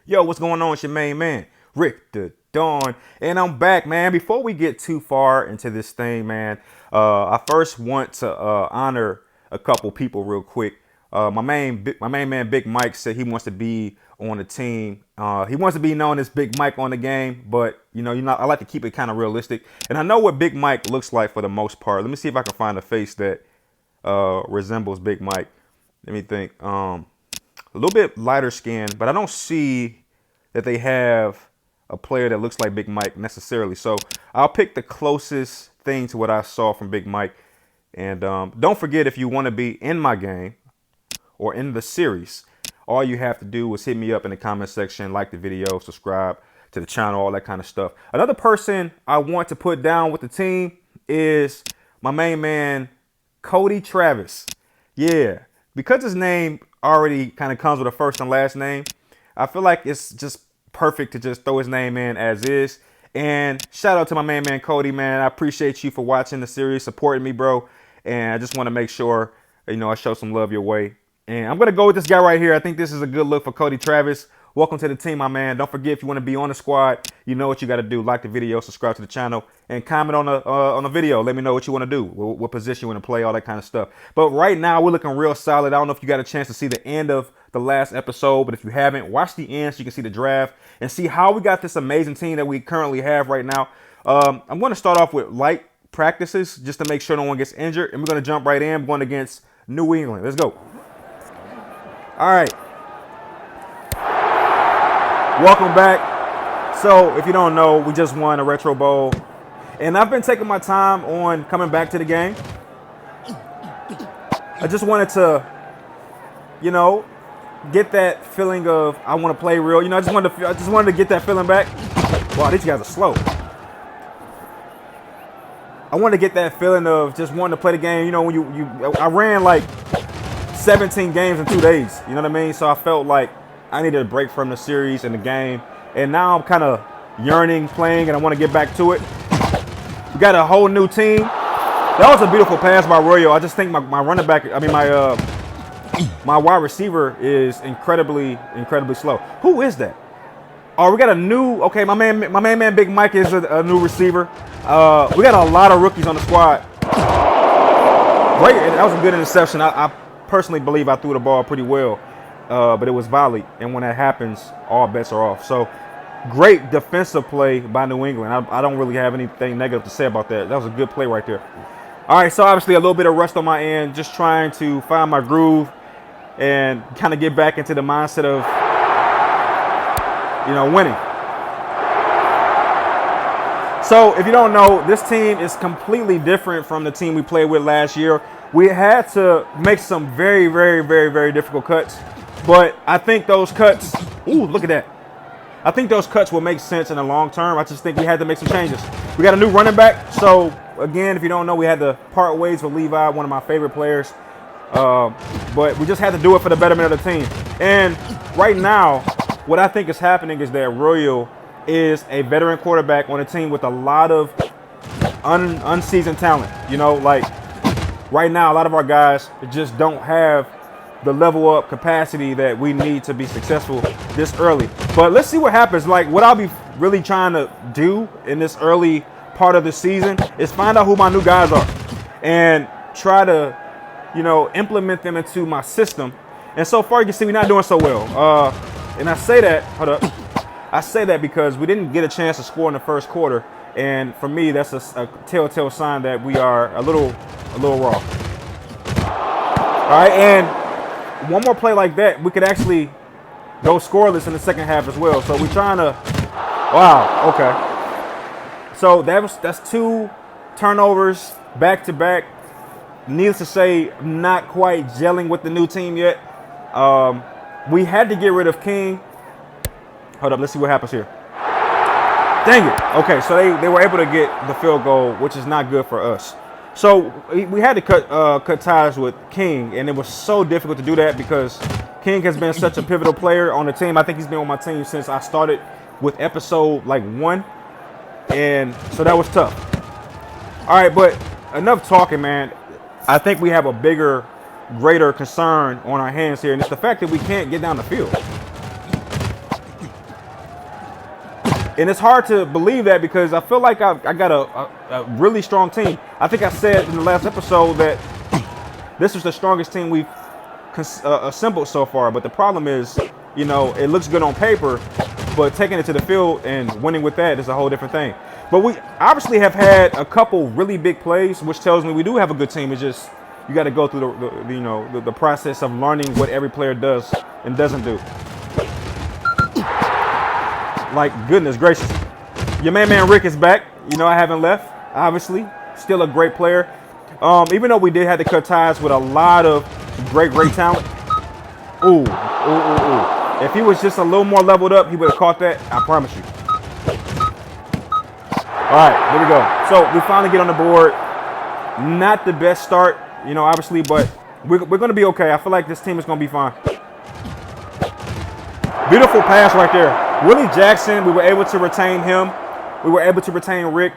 Yo, what's going on? It's your main man, Rick the Dawn, and I'm back, man. Before we get too far into this thing, man, I first want to honor a couple people real quick. My main man, Big Mike, said he wants to be on the team. He wants to be known as Big Mike on the game, but I like to keep it kind of realistic. And I know what Big Mike looks like for the most part. Let me see if I can find a face that resembles Big Mike. Let me think. A little bit lighter skin, but I don't see that they have a player that looks like Big Mike necessarily. So I'll pick the closest thing to what I saw from Big Mike. And don't forget, if you want to be in my game or in the series, all you have to do is hit me up in the comment section, like the video, subscribe to the channel, all that kind of stuff. Another person I want to put down with the team is my main man, Cody Travis. Yeah, because his name already kind of comes with a first and last name, I feel like it's just perfect to just throw his name in as is. And shout out to my main man Cody, man. I appreciate you for watching the series, supporting me, bro. And I just want to make sure, I show some love your way. And I'm going to go with this guy right here. I think this is a good look for Cody Travis. Welcome to the team, my man. Don't forget, if you want to be on the squad, you know what you got to do. Like the video, subscribe to the channel, and comment on the video. Let me know what you want to do, what position you want to play, all that kind of stuff. But right now, we're looking real solid. I don't know if you got a chance to see the end of the last episode, but if you haven't, watch the end so you can see the draft and see how we got this amazing team that we currently have right now. I'm going to start off with light practices just to make sure no one gets injured, and we're going to jump right in. We're going against New England. Let's go. All right. Welcome back. So if you don't know, we just won a Retro Bowl, and I've been taking my time on coming back to the game. I just wanted to, get that feeling of I want to play real. I just wanted to get that feeling back. Wow, these guys are slow. I wanted to get that feeling of just wanting to play the game. When I ran like 17 games in 2 days. You know what I mean? So I felt like I needed a break from the series and the game. And now I'm kind of yearning playing, and I want to get back to it. We got a whole new team. That was a beautiful pass by Royo. I just think my running back, my wide receiver is incredibly slow. Who is that? Oh, we got a new, okay, my main man Big Mike is a new receiver. We got a lot of rookies on the squad. Great, that was a good interception. I personally believe I threw the ball pretty well, but it was volley, and when that happens, all bets are off. So great defensive play by New England. I don't really have anything negative to say about that. That was a good play right there. All right, so obviously a little bit of rust on my end, just trying to find my groove and kind of get back into the mindset of, winning. So if you don't know, this team is completely different from the team we played with last year. We had to make some very, very, very, very difficult cuts, but I think those cuts, ooh, look at that. I think those cuts will make sense in the long term. I just think we had to make some changes. We got a new running back. So again, if you don't know, we had to part ways with Levi, one of my favorite players. But we just had to do it for the betterment of the team. And right now, what I think is happening is that Royal is a veteran quarterback on a team with a lot of unseasoned talent. Right now, a lot of our guys just don't have the level up capacity that we need to be successful this early. But let's see what happens. Like, what I'll be really trying to do in this early part of the season is find out who my new guys are and try to, implement them into my system. And so far, you can see we're not doing so well. And I say that, I say that because we didn't get a chance to score in the first quarter. And for me, that's a telltale sign that we are a little raw. All right, and one more play like that, we could actually go scoreless in the second half as well. So we're trying to, wow, okay. So that's 2 turnovers back to back. Needless to say, not quite gelling with the new team yet. We had to get rid of King. Hold up, let's see what happens here. Dang it. Okay, so they were able to get the field goal, which is not good for us. So we had to cut ties with King, and it was so difficult to do that because King has been such a pivotal player on the team. I think he's been on my team since I started with episode 1, and so that was tough. All right, but enough talking, man. I think we have a greater concern on our hands here, and it's the fact that we can't get down the field. And it's hard to believe that because I feel like I got a really strong team. I think I said in the last episode that this is the strongest team we've assembled so far. But the problem is, you know, it looks good on paper, but taking it to the field and winning with that is a whole different thing. But we obviously have had a couple really big plays, which tells me we do have a good team. It's just you got to go through the process of learning what every player does and doesn't do. Like, goodness gracious. Your man Rick is back. You know, I haven't left, obviously. Still a great player. Even though we did have to cut ties with a lot of great talent. Ooh. If he was just a little more leveled up, he would have caught that. I promise you. All right, there we go. So we finally get on the board. Not the best start, you know, obviously, but we're going to be okay. I feel like this team is going to be fine. Beautiful pass right there. Willie Jackson, we were able to retain him. We were able to retain Rick,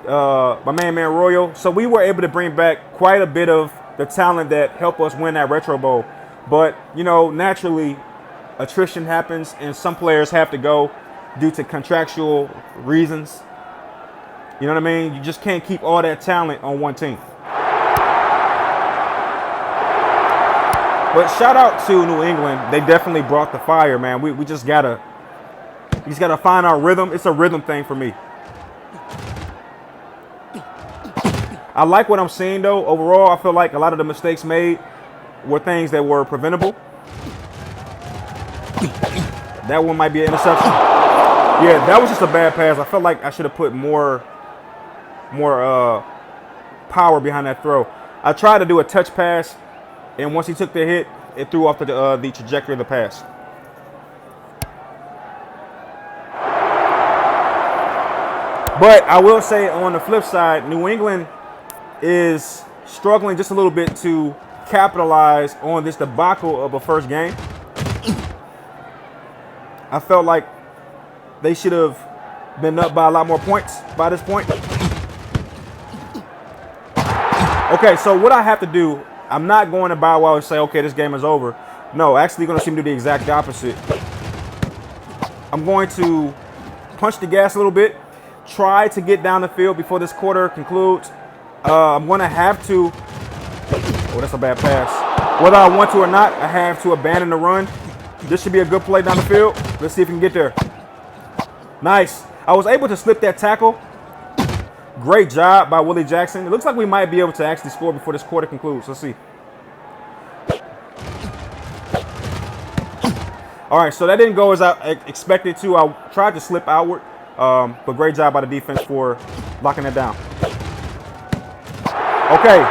my man Royal. So we were able to bring back quite a bit of the talent that helped us win that Retro Bowl. But, you know, naturally, attrition happens and some players have to go due to contractual reasons. You know what I mean? You just can't keep all that talent on one team. But shout out to New England. They definitely brought the fire, man. We just gotta find our rhythm. It's a rhythm thing for me. I like what I'm seeing though. Overall, I feel like a lot of the mistakes made were things that were preventable. That one might be an interception. Yeah, that was just a bad pass. I felt like I should have put more power behind that throw. I tried to do a touch pass, and once he took the hit, it threw off the trajectory of the pass. But I will say on the flip side, New England is struggling just a little bit to capitalize on this debacle of a first game. I felt like they should have been up by a lot more points by this point. Okay, so what I have to do, I'm not going to bow wow and say, okay, this game is over. No, actually going to seem to do the exact opposite. I'm going to punch the gas a little bit, try to get down the field before this quarter concludes. I'm going to have to, oh, that's a bad pass. Whether I want to or not, I have to abandon the run. This should be a good play down the field. Let's see if we can get there. Nice. I was able to slip that tackle. Great job by Willie Jackson. It looks like we might be able to actually score before this quarter concludes. Let's see. All right, so that didn't go as I expected to. I tried to slip outward, but great job by the defense for locking that down. Okay.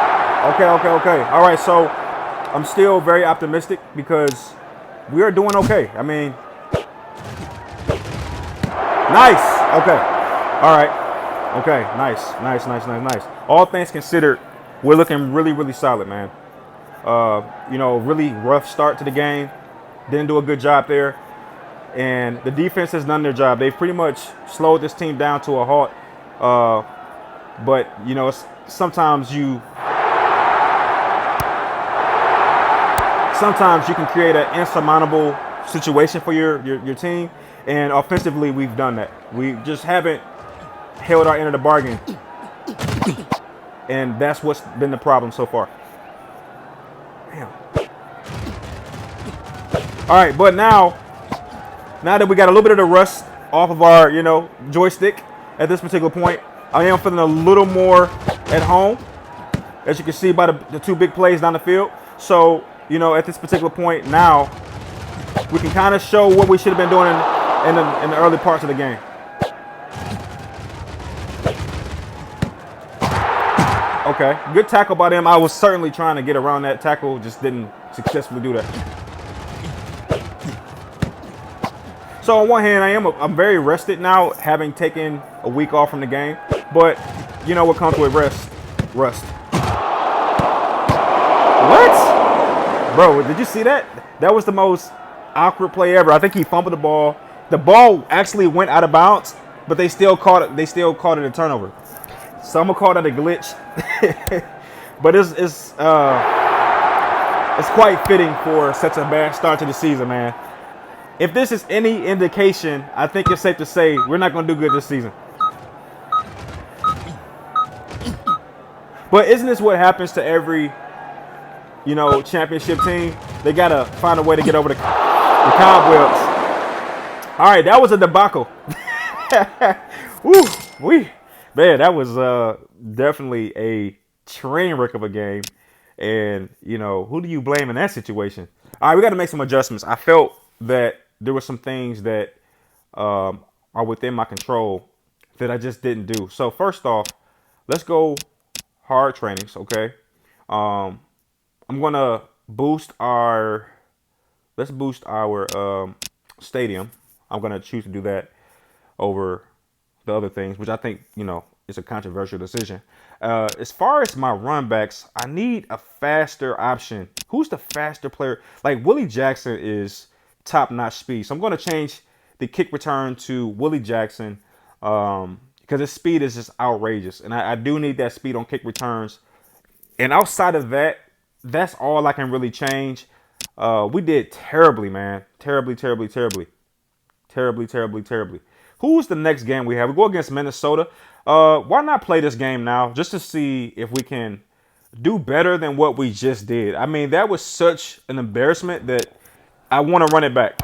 All right, so I'm still very optimistic because we are doing okay. I mean, nice. Okay. All right. Okay. Nice. All things considered, we're looking really solid, man. You know, really rough start to the game. Didn't do a good job there. And the defense has done their job. They've pretty much slowed this team down to a halt. But, you know, sometimes you can create an insurmountable situation for your team. And offensively, we've done that. We just haven't held our end of the bargain. And that's what's been the problem so far. Damn. All right, but now that we got a little bit of the rust off of our, you know, joystick at this particular point, I am feeling a little more at home, as you can see by the two big plays down the field. So, you know, at this particular point now, we can kind of show what we should have been doing in the early parts of the game. Okay, good tackle by them. I was certainly trying to get around that tackle, just didn't successfully do that. So on one hand, I'm very rested now, having taken a week off from the game. But you know what comes with rest? Rust. What? Bro, did you see that? That was the most awkward play ever. I think he fumbled the ball. The ball actually went out of bounds, but they still caught it. They still called it a turnover. So I'm gonna call that a glitch. But it's quite fitting for such a bad start to the season, man. if this is any indication, I think it's safe to say we're not going to do good this season. But isn't this what happens to every, championship team? They got to find a way to get over the cobwebs. All right, that was a debacle. Man, that was definitely a train wreck of a game. And, who do you blame in that situation? All right, we got to make some adjustments. I felt that there were some things that are within my control that I just didn't do. So first off, let's go hard trainings, okay? I'm going to boost our stadium. I'm going to choose to do that over the other things, which I think, is a controversial decision. As far as my run backs, I need a faster option. Who's the faster player? Like Willie Jackson is top-notch speed. So I'm going to change the kick return to Willie Jackson because his speed is just outrageous. And I do need that speed on kick returns. And outside of that, that's all I can really change. We did terribly, man. Terribly. Who's the next game we have? We go against Minnesota. Why not play this game now just to see if we can do better than what we just did? I mean, that was such an embarrassment that I want to run it back.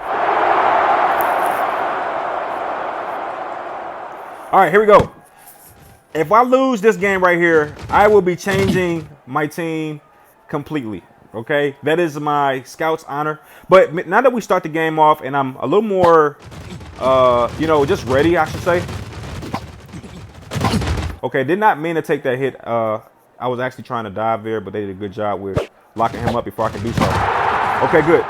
All right, here we go. If I lose this game right here, I will be changing my team completely. Okay, that is my scout's honor. But now that we start the game off and I'm a little more, just ready, I should say. Okay, did not mean to take that hit. I was actually trying to dive there, but they did a good job with locking him up before I could do so. Okay, good.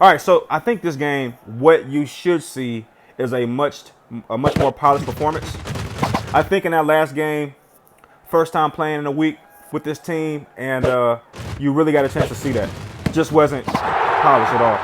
All right, so I think this game, what you should see is a much more polished performance. I think in that last game, first time playing in a week with this team, and you really got a chance to see that. Just wasn't polished at all.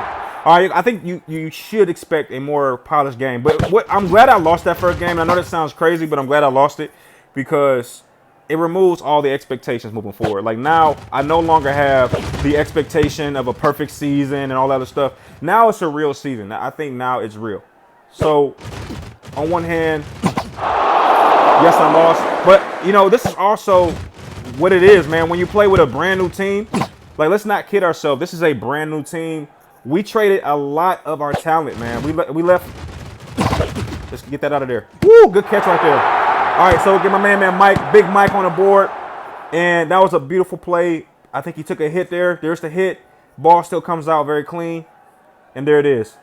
All right, I think you should expect a more polished game. But I'm glad I lost that first game. I know that sounds crazy, but I'm glad I lost it because it removes all the expectations moving forward. Like now, I no longer have the expectation of a perfect season and all that other stuff. Now it's a real season. I think now it's real. So on one hand, yes, I lost. But, this is also what it is, man. When you play with a brand new team, like, let's not kid ourselves. This is a brand new team. We traded a lot of our talent, man. We left. Let's get that out of there. Woo, good catch right there. All right, so get my man Mike, Big Mike on the board. And that was a beautiful play. I think he took a hit there. There's the hit. Ball still comes out very clean. And there it is.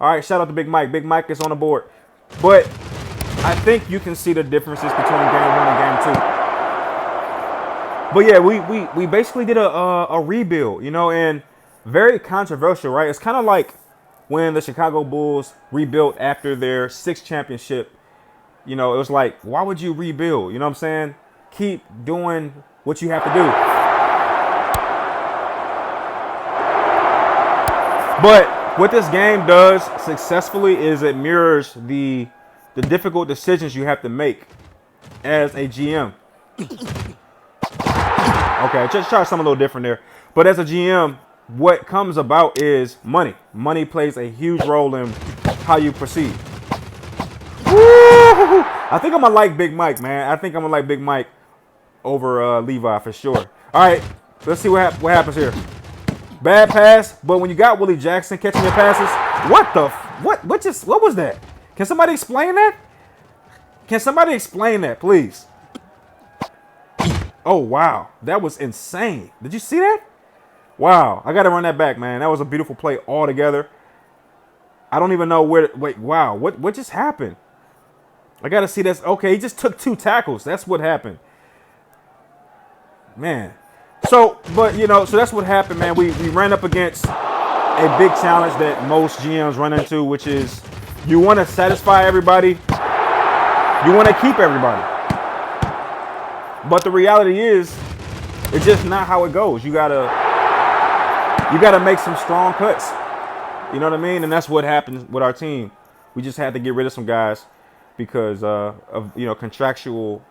All right, shout out to Big Mike. Big Mike is on the board. But I think you can see the differences between game 1 and game 2. But yeah, we basically did a rebuild, and very controversial, right? It's kind of like when the Chicago Bulls rebuilt after their 6th championship. It was like, why would you rebuild? You know what I'm saying? Keep doing what you have to do. But what this game does successfully is it mirrors the difficult decisions you have to make as a GM. Okay, just try something a little different there. But as a GM, what comes about is money. Money plays a huge role in how you proceed. Woo! I think I'm going to like Big Mike, man. I think I'm going to like Big Mike over Levi for sure. All right, let's see what happens here. Bad pass, but when you got Willie Jackson catching your passes, what was that? Can somebody explain that? Can somebody explain that, please? Oh, wow. That was insane. Did you see that? Wow. I got to run that back, man. That was a beautiful play altogether. I don't even know where. Wait, wow. What just happened? I got to see this. Okay, he just took 2 tackles. That's what happened. Man. So that's what happened, man. We ran up against a big challenge that most GMs run into, which is you want to satisfy everybody. You want to keep everybody. But the reality is, it's just not how it goes. You gotta make some strong cuts. You know what I mean? And that's what happened with our team. We just had to get rid of some guys because of contractual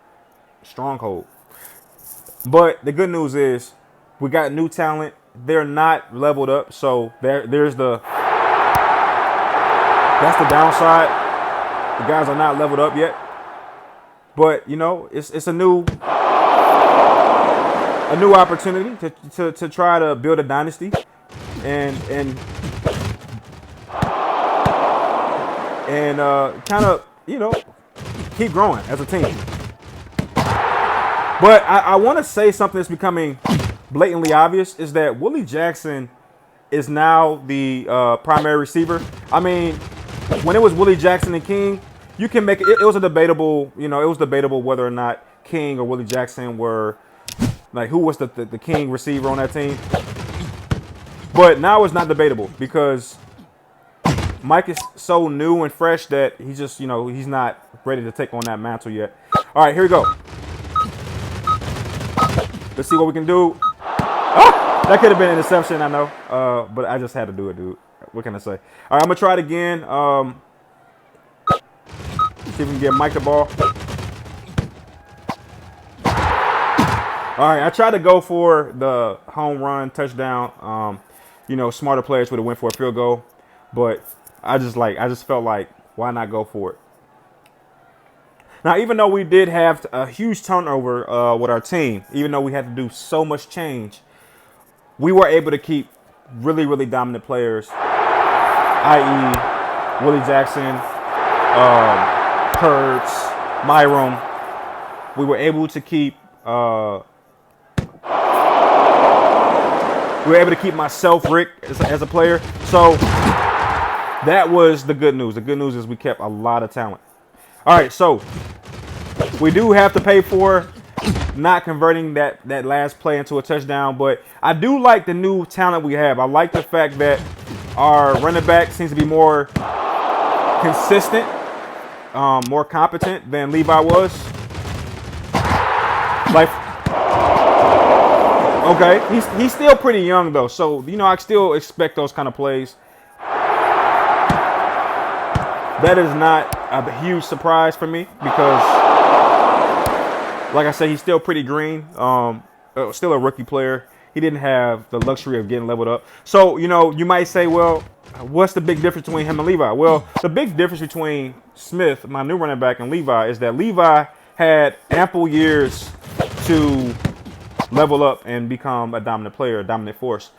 stronghold. But the good news is we got new talent. They're not leveled up, so there's the That's the downside. The guys are not leveled up yet. But you know, it's a new opportunity to try to build a dynasty and kind of, you know, keep growing as a team. But I want to say something that's becoming blatantly obvious is that Willie Jackson is now the primary receiver. I mean, when it was Willie Jackson and King, you can make it. It was a debatable, you know, it was debatable whether or not King or Willie Jackson were like who was the king receiver on that team. But now it's not debatable because Mike is so new and fresh that he just, you know, he's not ready to take on that mantle yet. All right, here we go. Let's see what we can do. Oh, that could have been an interception, I know, but I just had to do it, dude. What can I say? All right, I'm gonna try it again. See if we can get Mike the ball. All right, I tried to go for the home run touchdown. You know, smarter players would have went for a field goal, but I just felt like why not go for it? Now, even though we did have a huge turnover with our team, even though we had to do so much change, we were able to keep really, really dominant players, i.e. Willie Jackson, Kurtz, Myron. We were able to keep myself, Rick, as a player. So that was the good news. The good news is we kept a lot of talent. All right, so we do have to pay for not converting that last play into a touchdown, but I do like the new talent we have. I like the fact that our running back seems to be more consistent, more competent than Levi was. Like, okay, he's still pretty young though, so you know I still expect those kind of plays. That is not a huge surprise for me because, like I said, he's still pretty green. Still a rookie player. He didn't have the luxury of getting leveled up. So, you know, you might say, well, what's the big difference between him and Levi? Well, the big difference between Smith, my new running back, and Levi is that Levi had ample years to level up and become a dominant player, a dominant force.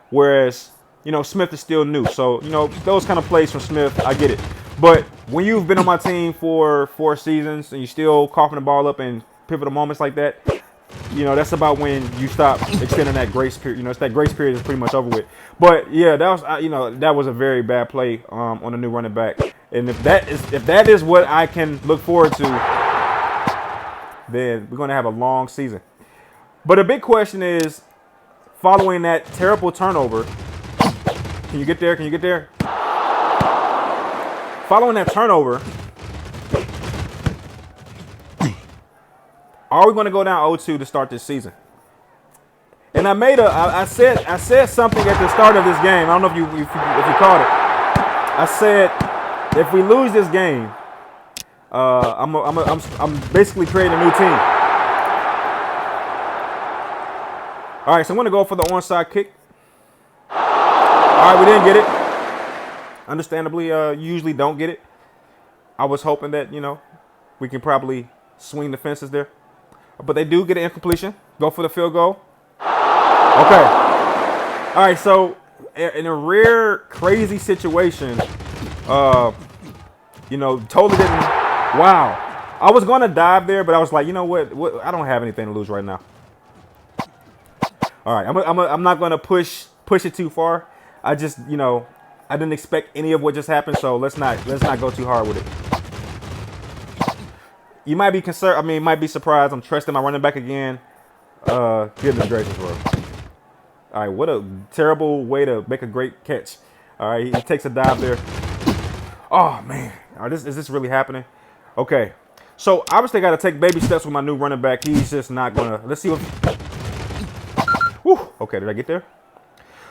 Whereas, you know, Smith is still new. So, you know, those kind of plays from Smith, I get it. But when you've been on my team for 4 seasons and you're still coughing the ball up in pivotal moments like that, you know, that's about when you stop extending that grace period. You know, it's that grace period is pretty much over with. But yeah, that was, you know, that was a very bad play on a new running back. And if that is what I can look forward to, then we're going to have a long season. But a big question is, following that terrible turnover, can you get there? Can you get there? Following that turnover, are we going to go down 0-2 to start this season? And I said something at the start of this game. I don't know if you caught it. I said if we lose this game, I'm basically creating a new team. All right, so I'm going to go for the onside kick. All right, we didn't get it. Understandably, you usually don't get it. I was hoping that, you know, we can probably swing the fences there. But they do get an incompletion. Go for the field goal. Okay. All right, so in a rare, crazy situation, you know, totally didn't. Wow. I was going to dive there, but I was like, you know what? I don't have anything to lose right now. All right, I'm not going to push it too far. I just, you know, I didn't expect any of what just happened, so let's not go too hard with it. You might be concerned. I mean, might be surprised. I'm trusting my running back again. Goodness gracious, bro. All right, what a terrible way to make a great catch. All right, he takes a dive there. Oh man, all right, is this really happening? Okay, so obviously I got to take baby steps with my new running back. He's just not gonna. Let's see what. Whew, okay, did I get there?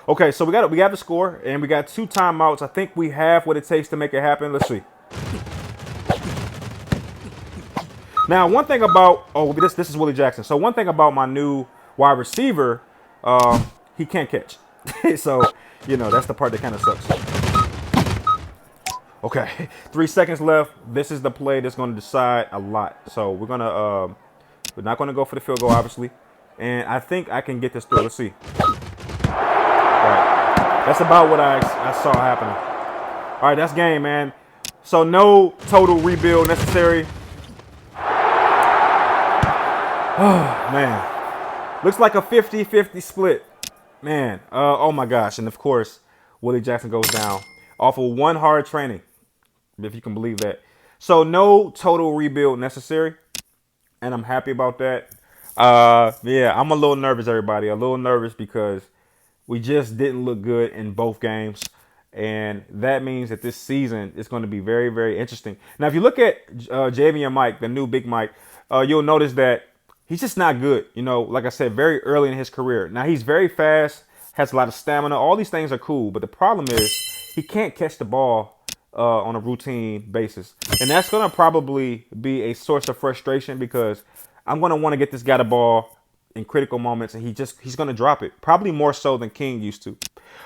Okay, so we have the score and we got 2 timeouts. I think we have what it takes to make it happen. Let's see. Now, one thing about this is Willie Jackson. So one thing about my new wide receiver, he can't catch. So, you know, that's the part that kind of sucks. Okay, 3 seconds left. This is the play that's going to decide a lot. So we're not going to go for the field goal, obviously. And I think I can get this through. Let's see. All right. That's about what I saw happening. All right, that's game, man. So no total rebuild necessary. Oh, man. Looks like a 50-50 split. Man, oh my gosh. And of course, Willie Jackson goes down off of one hard training, if you can believe that. So no total rebuild necessary. And I'm happy about that. Yeah, I'm a little nervous, everybody. A little nervous because we just didn't look good in both games. And that means that this season is going to be very, very interesting. Now, if you look at Javian Mike, the new Big Mike, you'll notice that he's just not good. You know, like I said, very early in his career. Now, he's very fast, has a lot of stamina. All these things are cool. But the problem is he can't catch the ball on a routine basis. And that's going to probably be a source of frustration because I'm going to want to get this guy the ball in critical moments, and he's going to drop it. Probably more so than King used to.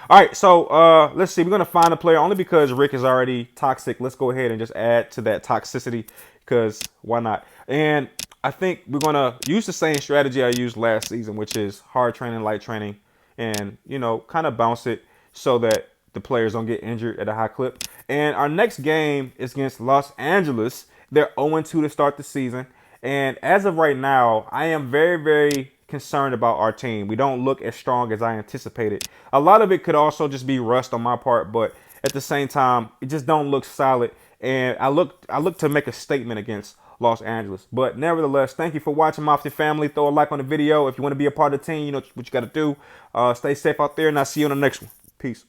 All right, so let's see. We're going to find a player only because Rick is already toxic. Let's go ahead and just add to that toxicity because why not? And I think we're going to use the same strategy I used last season, which is hard training, light training, and, you know, kind of bounce it so that the players don't get injured at a high clip. And our next game is against Los Angeles. They're 0-2 to start the season. And as of right now, I am very, very concerned about our team. We don't look as strong as I anticipated. A lot of it could also just be rust on my part, but at the same time, it just don't look solid. And I look to make a statement against Los Angeles. But nevertheless, thank you for watching, Mafia family. Throw a like on the video. If you want to be a part of the team, you know what you got to do. Stay safe out there, and I'll see you on the next one. Peace.